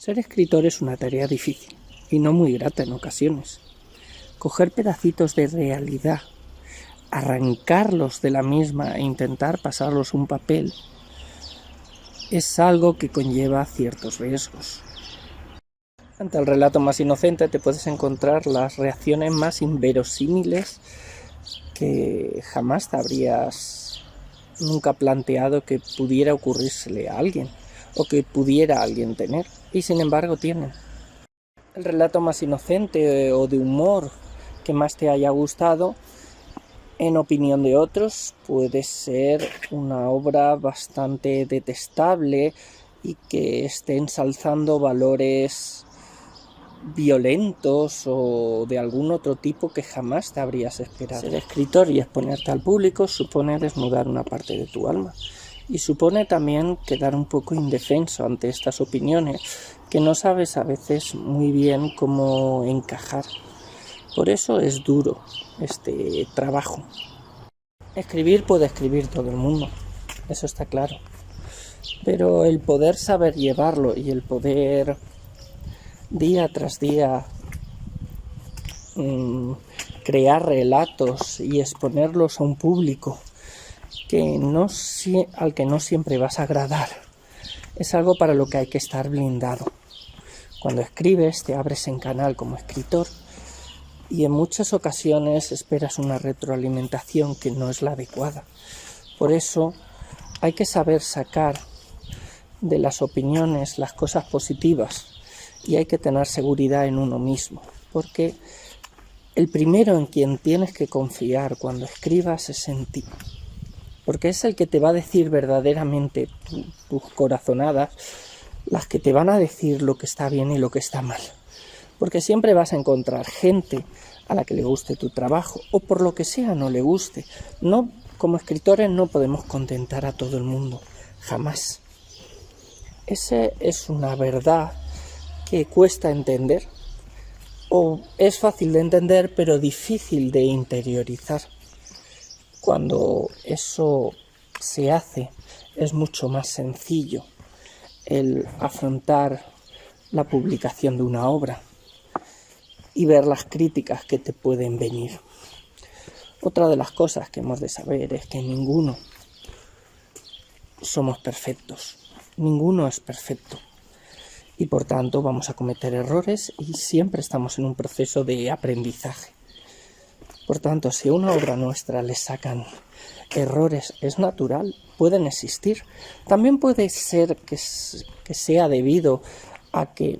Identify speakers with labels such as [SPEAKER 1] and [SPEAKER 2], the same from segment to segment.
[SPEAKER 1] Ser escritor es una tarea difícil y no muy grata en ocasiones. Coger pedacitos de realidad, arrancarlos de la misma e intentar pasarlos a un papel es algo que conlleva ciertos riesgos. Ante el relato más inocente te puedes encontrar las reacciones más inverosímiles que jamás te habrías nunca planteado que pudiera ocurrírsele a alguien o que pudiera alguien tener, y sin embargo tienen. El relato más inocente o de humor que más te haya gustado, en opinión de otros, puede ser una obra bastante detestable y que esté ensalzando valores violentos o de algún otro tipo que jamás te habrías esperado. Ser escritor y exponerte al público supone desnudar una parte de tu alma y supone también quedar un poco indefenso ante estas opiniones que no sabes a veces muy bien cómo encajar. Por eso es duro este trabajo. Escribir puede escribir todo el mundo, eso está claro, pero el poder saber llevarlo y el poder día tras día crear relatos y exponerlos a un público al que no siempre vas a agradar, es algo para lo que hay que estar blindado. Cuando escribes te abres en canal como escritor y en muchas ocasiones esperas una retroalimentación que no es la adecuada. Por eso hay que saber sacar de las opiniones las cosas positivas y hay que tener seguridad en uno mismo, porque el primero en quien tienes que confiar cuando escribas es en ti, porque es el que te va a decir verdaderamente tus corazonadas, las que te van a decir lo que está bien y lo que está mal, porque siempre vas a encontrar gente a la que le guste tu trabajo o por lo que sea no le guste. No, como escritores no podemos contentar a todo el mundo, jamás. Esa es una verdad que cuesta entender, o es fácil de entender pero difícil de interiorizar. Cuando eso se hace es mucho más sencillo el afrontar la publicación de una obra y ver las críticas que te pueden venir. Otra de las cosas que hemos de saber es que ninguno somos perfectos, ninguno es perfecto. Y por tanto vamos a cometer errores y siempre estamos en un proceso de aprendizaje. Por tanto, si a una obra nuestra le sacan errores, es natural, pueden existir. También puede ser que sea debido a que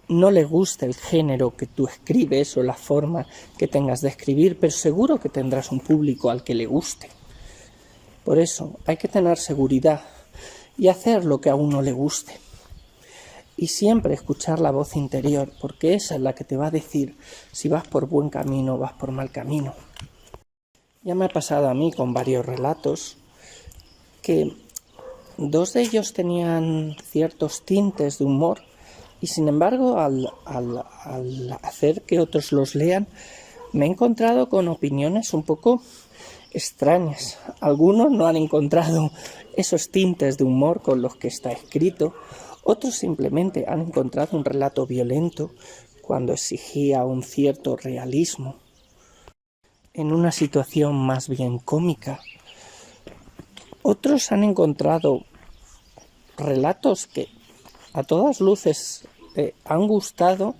[SPEAKER 1] no le guste el género que tú escribes o la forma que tengas de escribir, pero seguro que tendrás un público al que le guste. Por eso hay que tener seguridad y hacer lo que a uno le guste. Y siempre escuchar la voz interior, porque esa es la que te va a decir si vas por buen camino o vas por mal camino. Ya me ha pasado a mí con varios relatos que dos de ellos tenían ciertos tintes de humor y sin embargo al hacer que otros los lean me he encontrado con opiniones un poco extrañas. Algunos no han encontrado esos tintes de humor con los que está escrito. Otros simplemente han encontrado un relato violento cuando exigía un cierto realismo, en una situación más bien cómica. Otros han encontrado relatos que a todas luces han gustado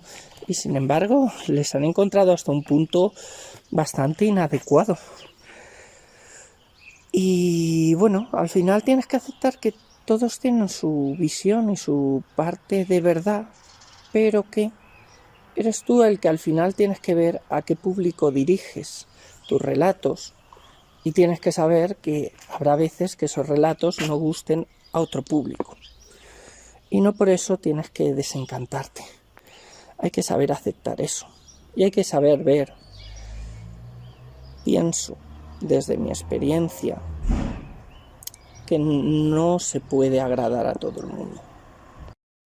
[SPEAKER 1] y sin embargo les han encontrado hasta un punto bastante inadecuado. Y bueno, al final tienes que aceptar que todos tienen su visión y su parte de verdad, pero que eres tú el que al final tienes que ver a qué público diriges tus relatos y tienes que saber que habrá veces que esos relatos no gusten a otro público. Y no por eso tienes que desencantarte. Hay que saber aceptar eso y hay que saber ver. Pienso, desde mi experiencia, que no se puede agradar a todo el mundo.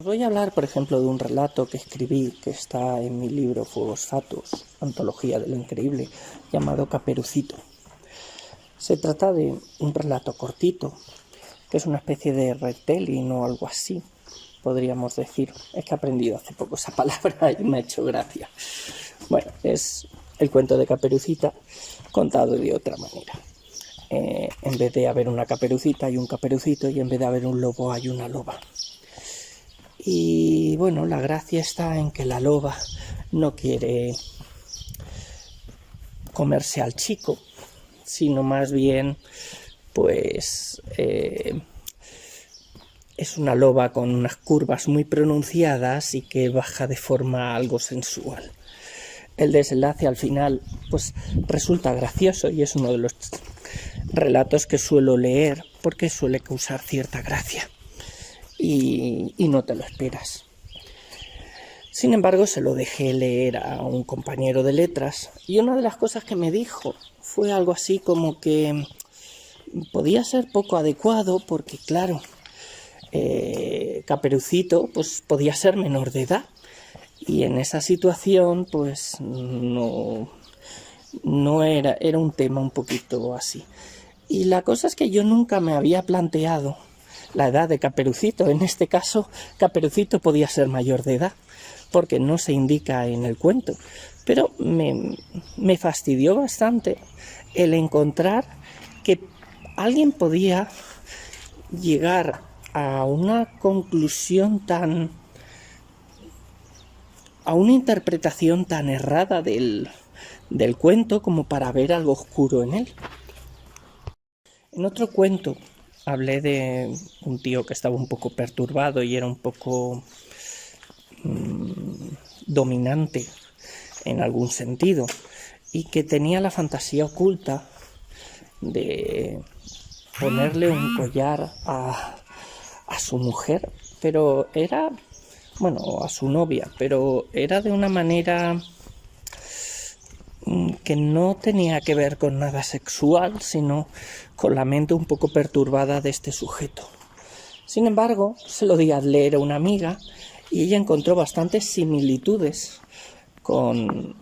[SPEAKER 1] Os voy a hablar, por ejemplo, de un relato que escribí, que está en mi libro Fuegos Fatuos, Antología de lo Increíble, llamado Caperucito. Se trata de un relato cortito, que es una especie de retelling o algo así, podríamos decir. Es que he aprendido hace poco esa palabra y me ha hecho gracia. Bueno, es el cuento de Caperucita contado de otra manera. En vez de haber una caperucita hay un caperucito, y en vez de haber un lobo hay una loba. Y bueno, la gracia está en que la loba no quiere comerse al chico, sino más bien pues es una loba con unas curvas muy pronunciadas y que baja de forma algo sensual. El desenlace al final pues resulta gracioso, y es uno de los relatos que suelo leer porque suele causar cierta gracia y no te lo esperas. Sin embargo, se lo dejé leer a un compañero de letras, y una de las cosas que me dijo fue algo así como que podía ser poco adecuado porque, claro, Caperucito pues podía ser menor de edad, y en esa situación pues no era un tema un poquito así. Y la cosa es que yo nunca me había planteado la edad de Caperucito. En este caso, Caperucito podía ser mayor de edad, porque no se indica en el cuento. Pero me fastidió bastante el encontrar que alguien podía llegar a una conclusión a una interpretación tan errada del cuento como para ver algo oscuro en él. En otro cuento hablé de un tío que estaba un poco perturbado y era un poco dominante en algún sentido, y que tenía la fantasía oculta de ponerle un collar a su mujer, pero era, bueno, a su novia, pero era de una manera que no tenía que ver con nada sexual, sino con la mente un poco perturbada de este sujeto. Sin embargo, se lo di a leer a una amiga y ella encontró bastantes similitudes con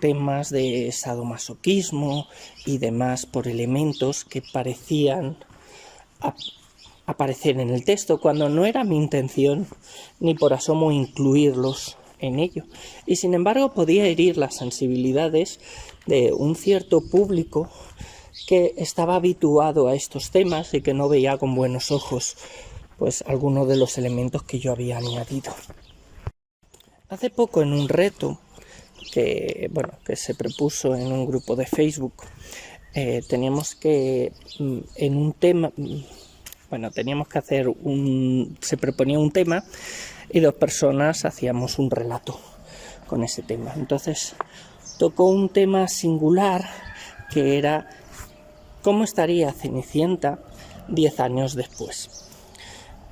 [SPEAKER 1] temas de sadomasoquismo y demás, por elementos que parecían aparecer en el texto, cuando no era mi intención ni por asomo incluirlos en ello, y sin embargo podía herir las sensibilidades de un cierto público que estaba habituado a estos temas y que no veía con buenos ojos pues algunos de los elementos que yo había añadido. Hace poco, en un reto que se propuso en un grupo de Facebook, teníamos que en un tema, teníamos que hacer se proponía un tema y 2 personas hacíamos un relato con ese tema. Entonces tocó un tema singular, que era cómo estaría Cenicienta 10 años después.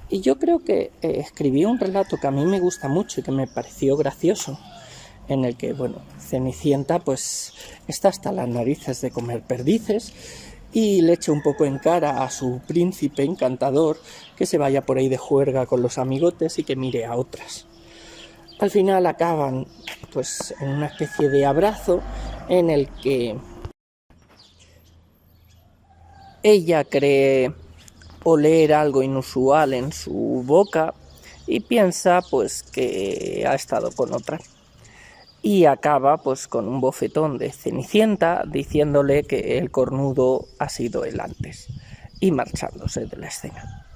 [SPEAKER 1] Y yo creo que escribí un relato que a mí me gusta mucho y que me pareció gracioso, en el que, Cenicienta pues está hasta las narices de comer perdices y le echa un poco en cara a su príncipe encantador que se vaya por ahí de juerga con los amigotes y que mire a otras. Al final acaban pues en una especie de abrazo en el que ella cree oler algo inusual en su boca y piensa pues que ha estado con otra. Y acaba pues con un bofetón de Cenicienta diciéndole que el cornudo ha sido él antes, y marchándose de la escena.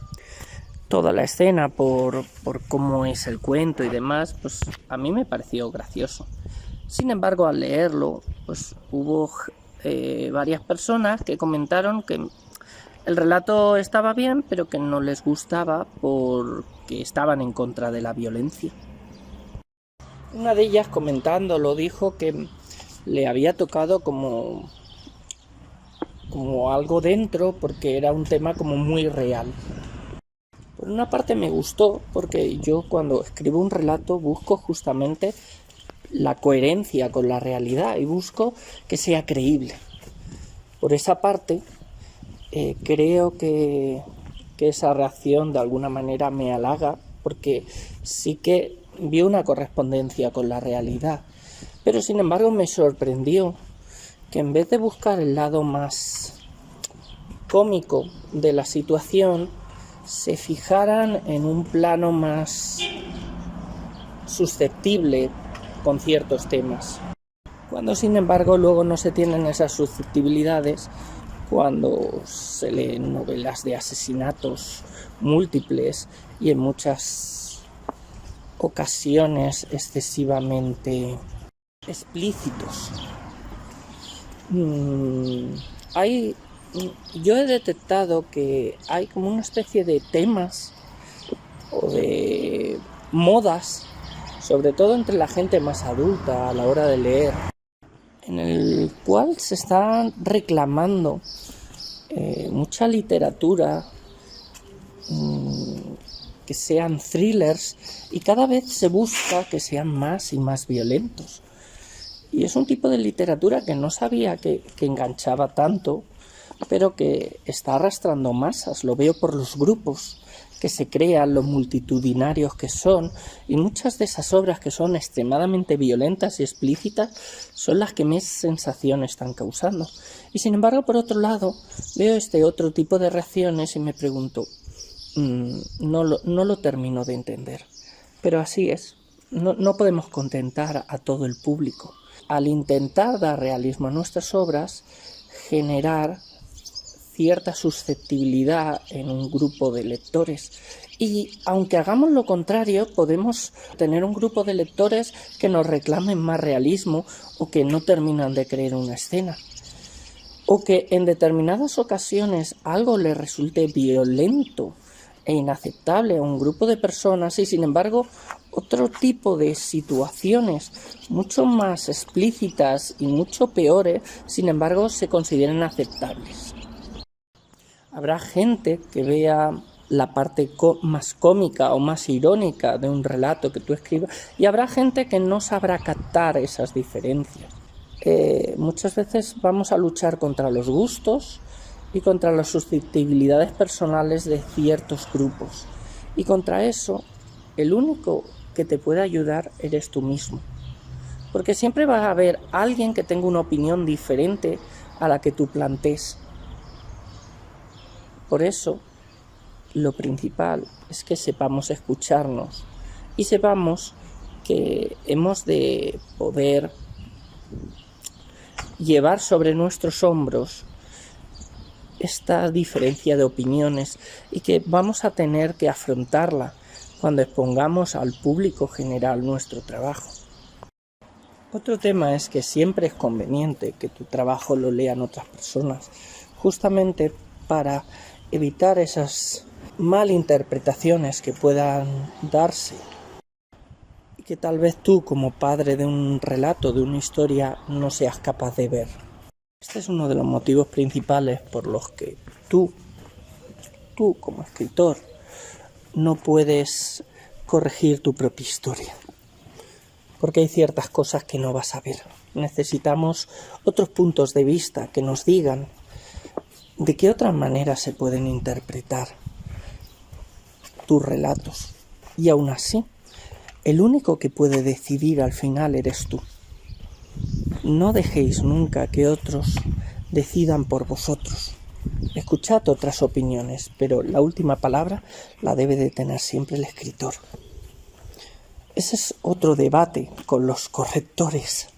[SPEAKER 1] Toda la escena, por cómo es el cuento y demás, pues a mí me pareció gracioso. Sin embargo, al leerlo, pues hubo varias personas que comentaron que el relato estaba bien, pero que no les gustaba porque estaban en contra de la violencia. Una de ellas, comentándolo, dijo que le había tocado como algo dentro, porque era un tema como muy real. Por una parte me gustó, porque yo cuando escribo un relato busco justamente la coherencia con la realidad y busco que sea creíble. Por esa parte, creo que esa reacción de alguna manera me halaga, porque sí que vi una correspondencia con la realidad, pero sin embargo me sorprendió que en vez de buscar el lado más cómico de la situación, se fijaran en un plano más susceptible con ciertos temas. Cuando sin embargo luego no se tienen esas susceptibilidades, cuando se leen novelas de asesinatos múltiples y en muchas ocasiones excesivamente explícitos. Yo he detectado que hay como una especie de temas o de modas, sobre todo entre la gente más adulta a la hora de leer, en el cual se está reclamando mucha literatura, que sean thrillers, y cada vez se busca que sean más y más violentos. Y es un tipo de literatura que no sabía que enganchaba tanto, pero que está arrastrando masas. Lo veo por los grupos que se crean, los multitudinarios que son, y muchas de esas obras que son extremadamente violentas y explícitas son las que más sensación están causando. Y sin embargo, por otro lado, veo este otro tipo de reacciones y me pregunto, no lo termino de entender. Pero así es, no podemos contentar a todo el público. Al intentar dar realismo a nuestras obras, generar cierta susceptibilidad en un grupo de lectores, y aunque hagamos lo contrario, podemos tener un grupo de lectores que nos reclamen más realismo o que no terminan de creer una escena, o que en determinadas ocasiones algo les resulte violento e inaceptable a un grupo de personas y sin embargo otro tipo de situaciones mucho más explícitas y mucho peores, sin embargo, se consideren aceptables. Habrá gente que vea la parte más cómica o más irónica de un relato que tú escribas, y habrá gente que no sabrá captar esas diferencias. Muchas veces vamos a luchar contra los gustos y contra las susceptibilidades personales de ciertos grupos, y contra eso el único que te puede ayudar eres tú mismo, porque siempre va a haber alguien que tenga una opinión diferente a la que tú plantees. Por eso, lo principal es que sepamos escucharnos y sepamos que hemos de poder llevar sobre nuestros hombros esta diferencia de opiniones y que vamos a tener que afrontarla cuando expongamos al público general nuestro trabajo. Otro tema es que siempre es conveniente que tu trabajo lo lean otras personas, justamente para evitar esas malinterpretaciones que puedan darse y que tal vez tú, como padre de un relato, de una historia, no seas capaz de ver. Este es uno de los motivos principales por los que tú como escritor no puedes corregir tu propia historia, porque hay ciertas cosas que no vas a ver. Necesitamos otros puntos de vista que nos digan de qué otras maneras se pueden interpretar tus relatos. Y aún así, el único que puede decidir al final eres tú. No dejéis nunca que otros decidan por vosotros. Escuchad otras opiniones, pero la última palabra la debe de tener siempre el escritor. Ese es otro debate con los correctores.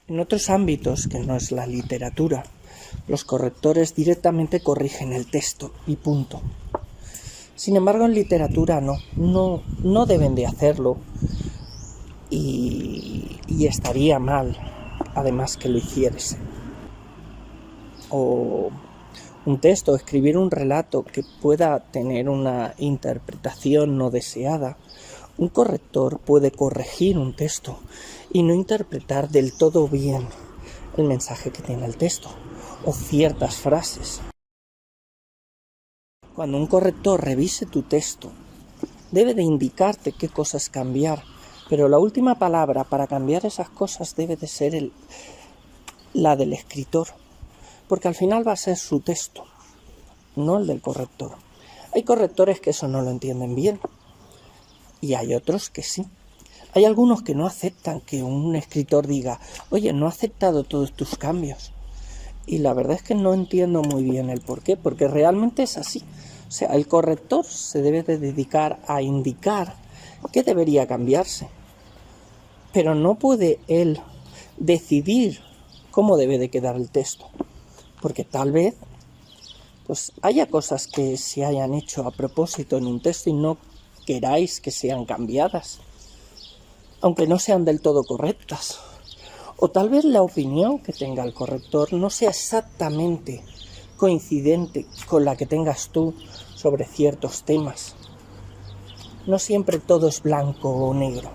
[SPEAKER 1] En otros ámbitos, que no es la literatura, los correctores directamente corrigen el texto y punto. Sin embargo, en literatura no deben de hacerlo y estaría mal, además, que lo hicieres. O un texto, escribir un relato que pueda tener una interpretación no deseada. Un corrector puede corregir un texto y no interpretar del todo bien el mensaje que tiene el texto o ciertas frases. Cuando un corrector revise tu texto, debe de indicarte qué cosas cambiar, pero la última palabra para cambiar esas cosas debe de ser la del escritor, porque al final va a ser su texto, no el del corrector. Hay correctores que eso no lo entienden bien, y hay otros que sí. Hay algunos que no aceptan que un escritor diga, oye, no he aceptado todos tus cambios. Y la verdad es que no entiendo muy bien el porqué, porque realmente es así. sea, el corrector se debe de dedicar a indicar qué debería cambiarse, pero no puede él decidir cómo debe de quedar el texto, porque tal vez pues haya cosas que se hayan hecho a propósito en un texto y no queráis que sean cambiadas, aunque no sean del todo correctas. O tal vez la opinión que tenga el corrector no sea exactamente coincidente con la que tengas tú sobre ciertos temas. No siempre todo es blanco o negro.